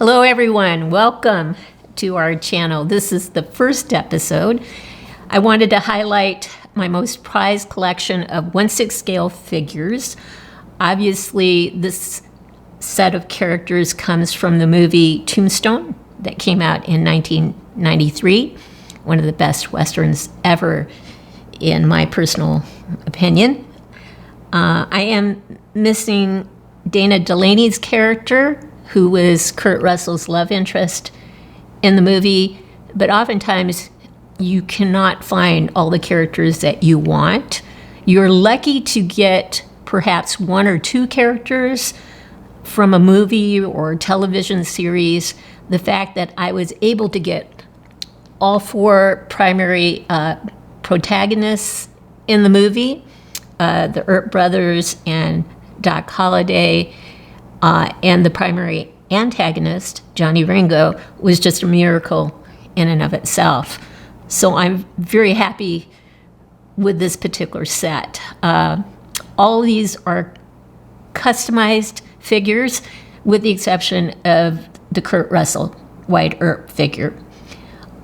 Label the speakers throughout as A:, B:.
A: Hello everyone, welcome to our channel. This is the first episode. I wanted to highlight my most prized collection of 1/6 scale figures. Obviously, this set of characters comes from the movie Tombstone that came out in 1993, one of the best westerns ever in my personal opinion. I am missing Dana Delaney's character, who was Kurt Russell's love interest in the movie, but oftentimes you cannot find all the characters that you want. You're lucky to get perhaps one or two characters from a movie or television series. The fact that I was able to get all four primary protagonists in the movie, the Earp brothers and Doc Holliday, and the primary antagonist, Johnny Ringo, was just a miracle in and of itself. So I'm very happy with this particular set. All of these are customized figures, with the exception of the Kurt Russell Wyatt Earp figure.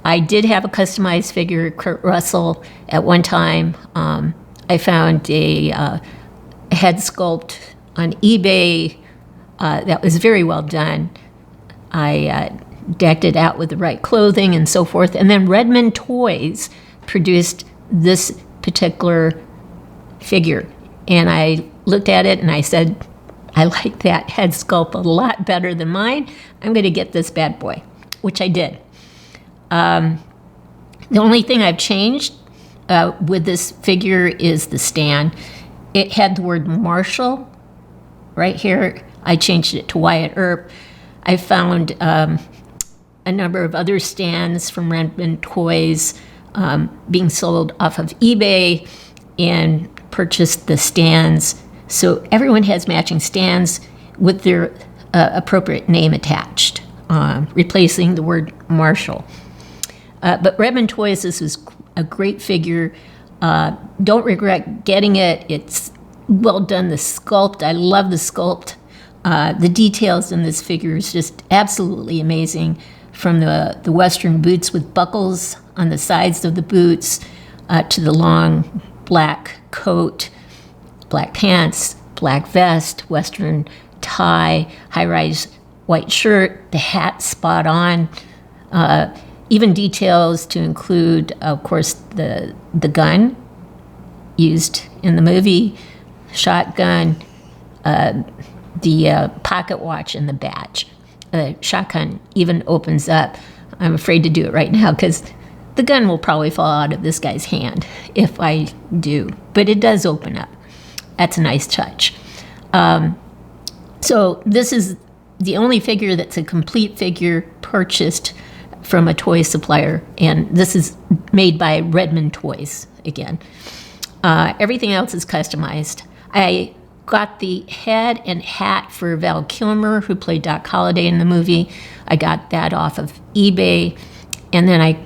A: I did have a customized figure, Kurt Russell, at one time. I found a head sculpt on eBay that was very well done. I decked it out with the right clothing and so forth. And then Redman Toys produced this particular figure. And I looked at it and I said, I like that head sculpt a lot better than mine. I'm going to get this bad boy, which I did. The only thing I've changed with this figure is the stand. It had the word Marshall right here. I changed it to Wyatt Earp. I found a number of other stands from Redman Toys being sold off of eBay and purchased the stands. So everyone has matching stands with their appropriate name attached, replacing the word Marshall. But Redman Toys, this was a great figure. Don't regret getting it. It's well done, the sculpt. I love the sculpt. The details in this figure is just absolutely amazing, from the Western boots with buckles on the sides of the boots to the long black coat, black pants, black vest, Western tie, high-rise white shirt, the hat spot on, even details to include, of course, the gun used in the movie, shotgun, the pocket watch, and the badge. The shotgun even opens up. I'm afraid to do it right now because the gun will probably fall out of this guy's hand if I do, but it does open up. That's a nice touch. So this is the only figure that's a complete figure purchased from a toy supplier, and this is made by Redman Toys again. Everything else is customized. I got the head and hat for Val Kilmer, who played Doc Holliday in the movie. I got that off of eBay, and then I,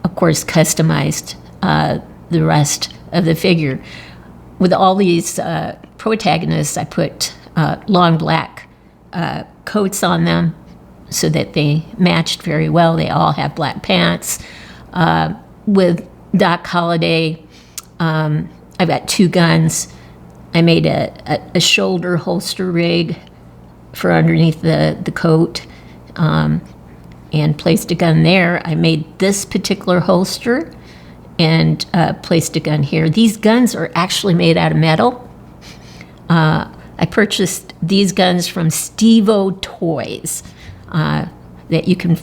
A: of course, customized the rest of the figure. With all these protagonists, I put long black coats on them so that they matched very well. They all have black pants. With Doc Holliday, I've got two guns. I made a shoulder holster rig for underneath the coat and placed a gun there. I made this particular holster and placed a gun here. These guns are actually made out of metal. I purchased these guns from Steve-O Toys that you can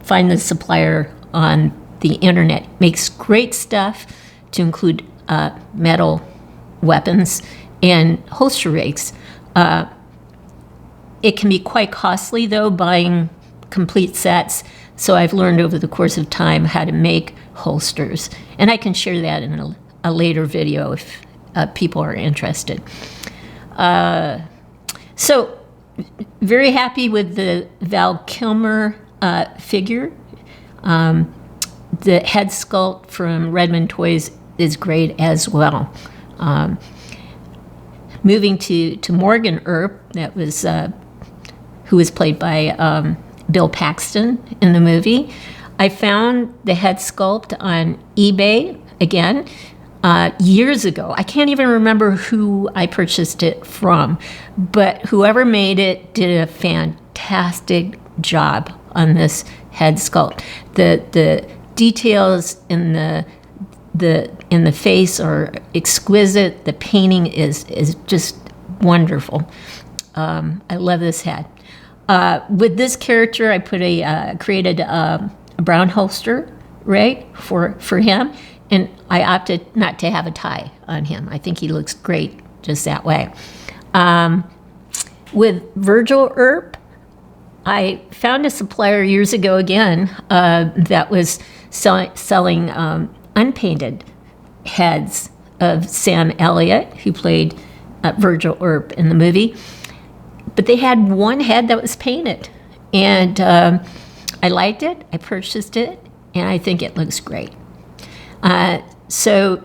A: find the supplier on the internet. Makes great stuff to include metal weapons and holster rigs. It can be quite costly, though, buying complete sets, so I've learned over the course of time how to make holsters, and I can share that in a later video if people are interested. So, very happy with the Val Kilmer figure. The head sculpt from Redman Toys is great as well. Moving to Morgan Earp, that was who was played by Bill Paxton in the movie. I found the head sculpt on eBay again years ago. I can't even remember who I purchased it from, but whoever made it did a fantastic job on this head sculpt. The details in the face are exquisite. The painting is just wonderful. I love this head. With this character, I created a brown holster, right, for him, and I opted not to have a tie on him. I think he looks great just that way. With Virgil Earp, I found a supplier years ago again that was selling unpainted heads of Sam Elliott, who played Virgil Earp in the movie. But they had one head that was painted, and I liked it. I purchased it, and I think it looks great. So,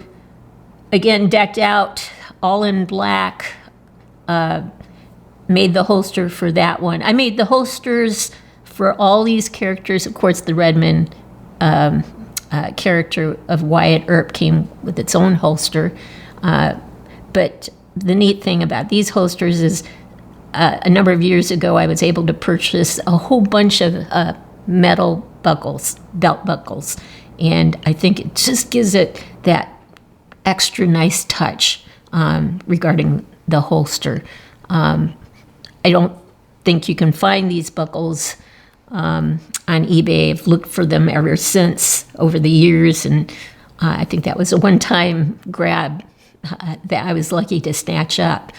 A: again, decked out, all in black, made the holster for that one. I made the holsters for all these characters. Of course, the Redman character of Wyatt Earp came with its own holster. But the neat thing about these holsters is a number of years ago, I was able to purchase a whole bunch of metal buckles, belt buckles. And I think it just gives it that extra nice touch regarding the holster. I don't think you can find these buckles on eBay. I've looked for them ever since over the years, and I think that was a one-time grab that I was lucky to snatch up.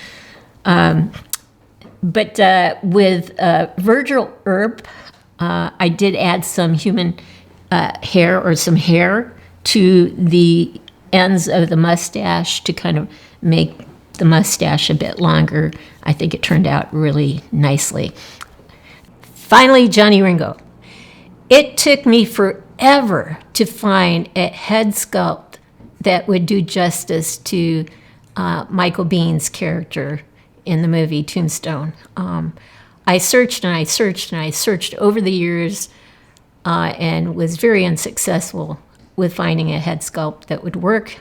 A: But with Virgil Earp, I did add some human hair or some hair to the ends of the mustache to kind of make the mustache a bit longer. I think it turned out really nicely. Finally, Johnny Ringo. It took me forever to find a head sculpt that would do justice to Michael Biehn's character in the movie Tombstone. I searched and I searched and I searched over the years and was very unsuccessful with finding a head sculpt that would work.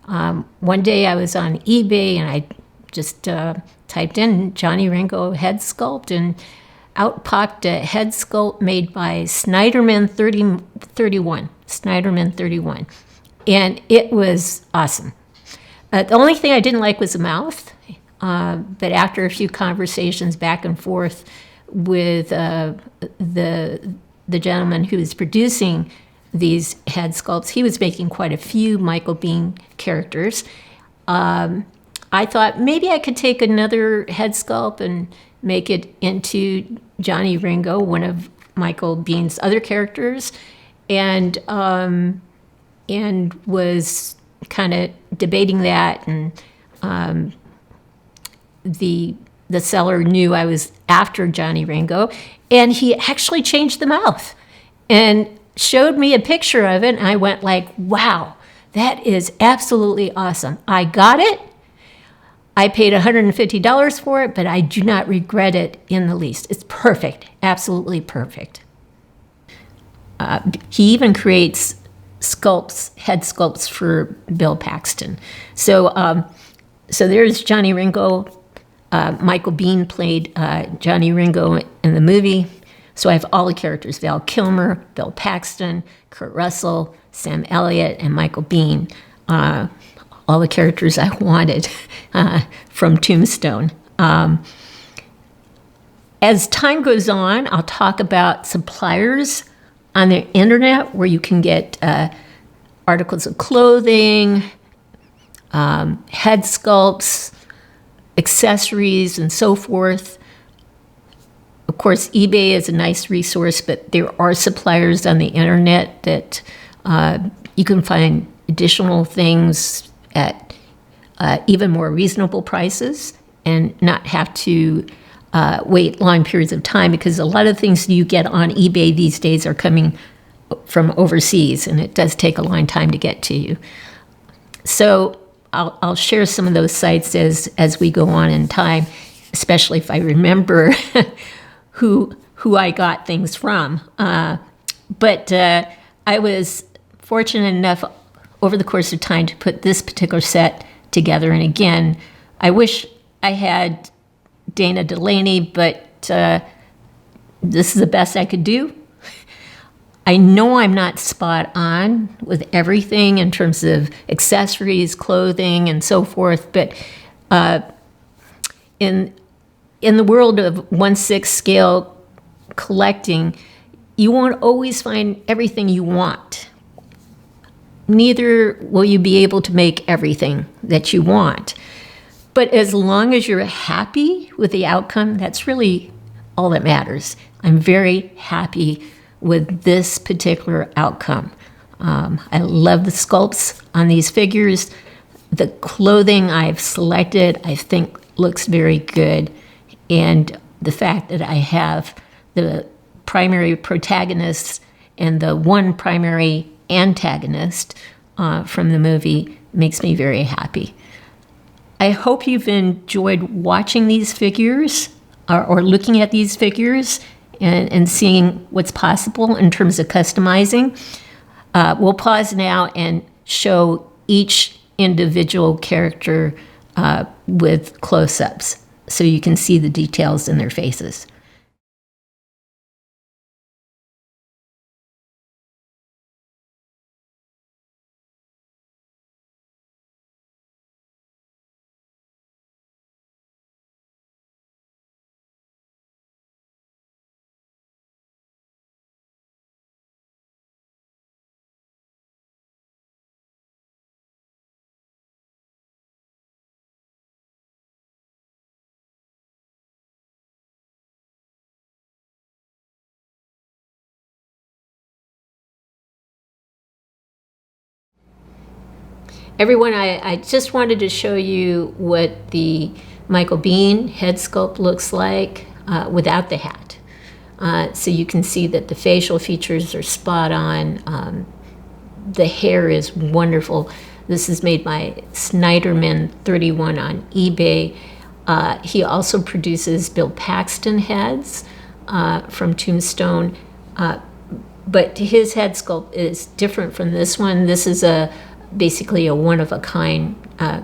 A: One day I was on eBay and I just typed in Johnny Ringo head sculpt, and out popped a head sculpt made by Snyderman 31. Snyderman 31. And it was awesome. The only thing I didn't like was the mouth. But after a few conversations back and forth with the gentleman who was producing these head sculpts, he was making quite a few Michael Biehn characters. I thought maybe I could take another head sculpt and make it into Johnny Ringo, one of Michael Biehn's other characters, and was kind of debating that, and the seller knew I was after Johnny Ringo, and he actually changed the mouth and showed me a picture of it, and I went like, wow, that is absolutely awesome. I got it. I paid $150 for it, but I do not regret it in the least. It's perfect, absolutely perfect. He even creates head sculpts for Bill Paxton. So there's Johnny Ringo. Michael Biehn played Johnny Ringo in the movie. So I have all the characters: Val Kilmer, Bill Paxton, Kurt Russell, Sam Elliott, and Michael Biehn. All the characters I wanted from Tombstone. As time goes on, I'll talk about suppliers on the internet where you can get articles of clothing, head sculpts, accessories, and so forth. Of course, eBay is a nice resource, but there are suppliers on the internet that you can find additional things at even more reasonable prices and not have to wait long periods of time, because a lot of things you get on eBay these days are coming from overseas, and it does take a long time to get to you. So I'll share some of those sites as we go on in time, especially if I remember who who I got things from. But I was fortunate enough over the course of time to put this particular set together. And again, I wish I had Dana Delaney, but this is the best I could do. I know I'm not spot on with everything in terms of accessories, clothing, and so forth, but in the world of 1/6 scale collecting, you won't always find everything you want. Neither will you be able to make everything that you want. But as long as you're happy with the outcome, that's really all that matters. I'm very happy with this particular outcome. I love the sculpts on these figures. The clothing I've selected, I think, looks very good. And the fact that I have the primary protagonist and the one primary antagonist from the movie makes me very happy. I hope you've enjoyed watching these figures or looking at these figures and seeing what's possible in terms of customizing. We'll pause now and show each individual character with close-ups so you can see the details in their faces. Everyone, I just wanted to show you what the Michael Biehn head sculpt looks like without the hat. So you can see that the facial features are spot on. The hair is wonderful. This is made by Snyderman 31 on eBay. He also produces Bill Paxton heads from Tombstone, but his head sculpt is different from this one. This is basically a one-of-a-kind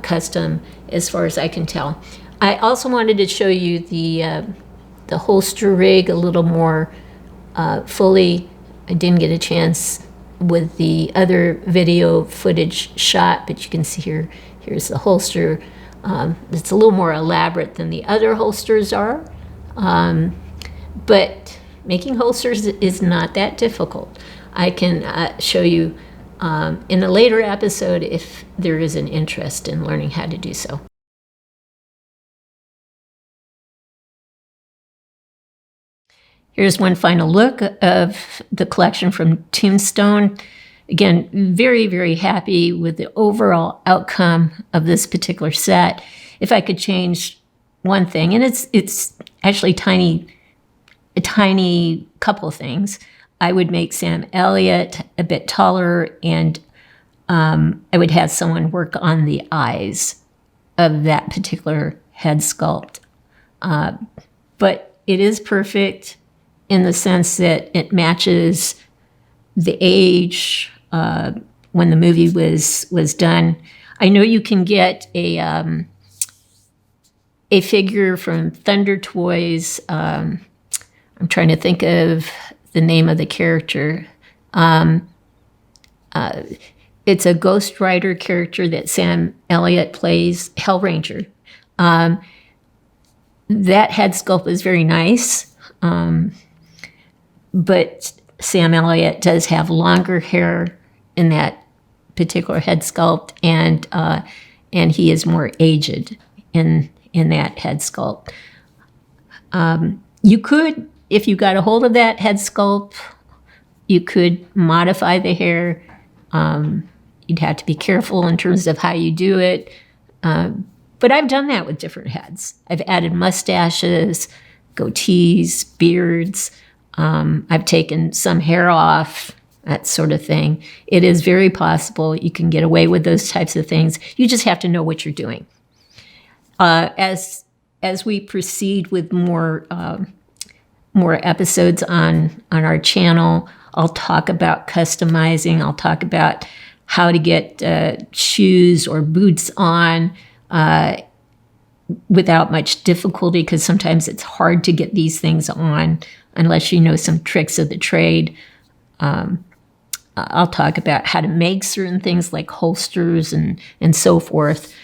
A: custom, as far as I can tell. I also wanted to show you the holster rig a little more fully. I didn't get a chance with the other video footage shot, but you can see here's the holster. It's a little more elaborate than the other holsters are, but making holsters is not that difficult. I can show you in a later episode if there is an interest in learning how to do so. Here's one final look of the collection from Tombstone. Again, very, very happy with the overall outcome of this particular set. If I could change one thing, and it's actually a tiny couple of things, I would make Sam Elliott a bit taller, and I would have someone work on the eyes of that particular head sculpt. But it is perfect in the sense that it matches the age when the movie was done. I know you can get a figure from Thunder Toys. I'm trying to think of the name of the character. It's a Ghost Rider character that Sam Elliott plays, Hellranger. That head sculpt is very nice, but Sam Elliott does have longer hair in that particular head sculpt, and he is more aged in that head sculpt. You could, if you got a hold of that head sculpt, you could modify the hair. You'd have to be careful in terms of how you do it. But I've done that with different heads. I've added mustaches, goatees, beards. I've taken some hair off, that sort of thing. It is very possible you can get away with those types of things. You just have to know what you're doing. As we proceed with more more episodes on our channel. I'll talk about customizing. I'll talk about how to get shoes or boots on without much difficulty, because sometimes it's hard to get these things on unless you know some tricks of the trade. I'll talk about how to make certain things like holsters and so forth.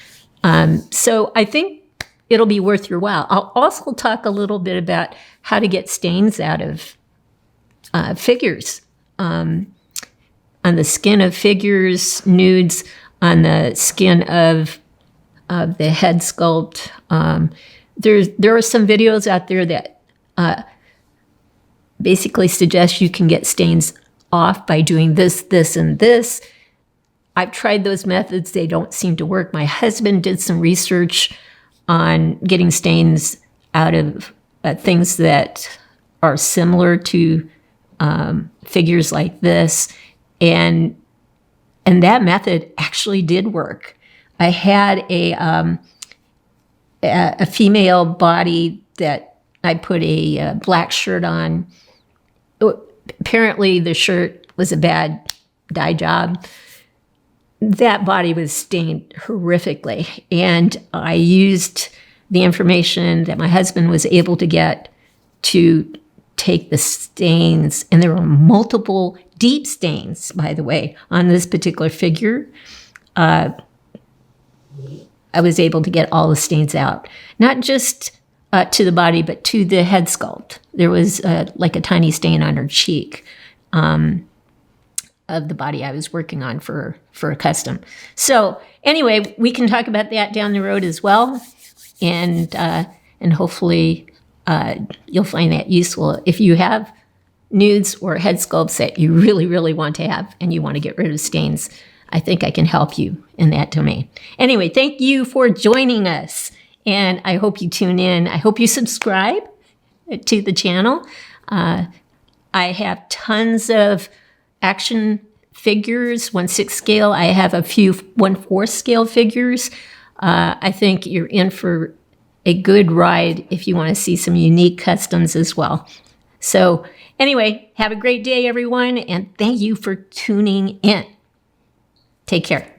A: So I think it'll be worth your while. I'll also talk a little bit about how to get stains out of figures, on the skin of figures, nudes, on the skin of the head sculpt. There are some videos out there that basically suggest you can get stains off by doing this, this, and this. I've tried those methods. They don't seem to work. My husband did some research on getting stains out of things that are similar to figures like this. And that method actually did work. I had a female body that I put a black shirt on. Apparently the shirt was a bad dye job. That body was stained horrifically. And I used the information that my husband was able to get to take the stains. And there were multiple deep stains, by the way, on this particular figure. I was able to get all the stains out, not just to the body, but to the head sculpt. There was like a tiny stain on her cheek of the body I was working on for a custom. So anyway, we can talk about that down the road as well, and hopefully you'll find that useful. If you have nudes or head sculpts that you really, really want to have and you want to get rid of stains, I think I can help you in that domain. Anyway, thank you for joining us, and I hope you tune in. I hope you subscribe to the channel. I have tons of action figures, 1/6 scale. I have a few 1/4 scale figures. I think you're in for a good ride if you want to see some unique customs as well. So anyway, have a great day, everyone, and thank you for tuning in. Take care.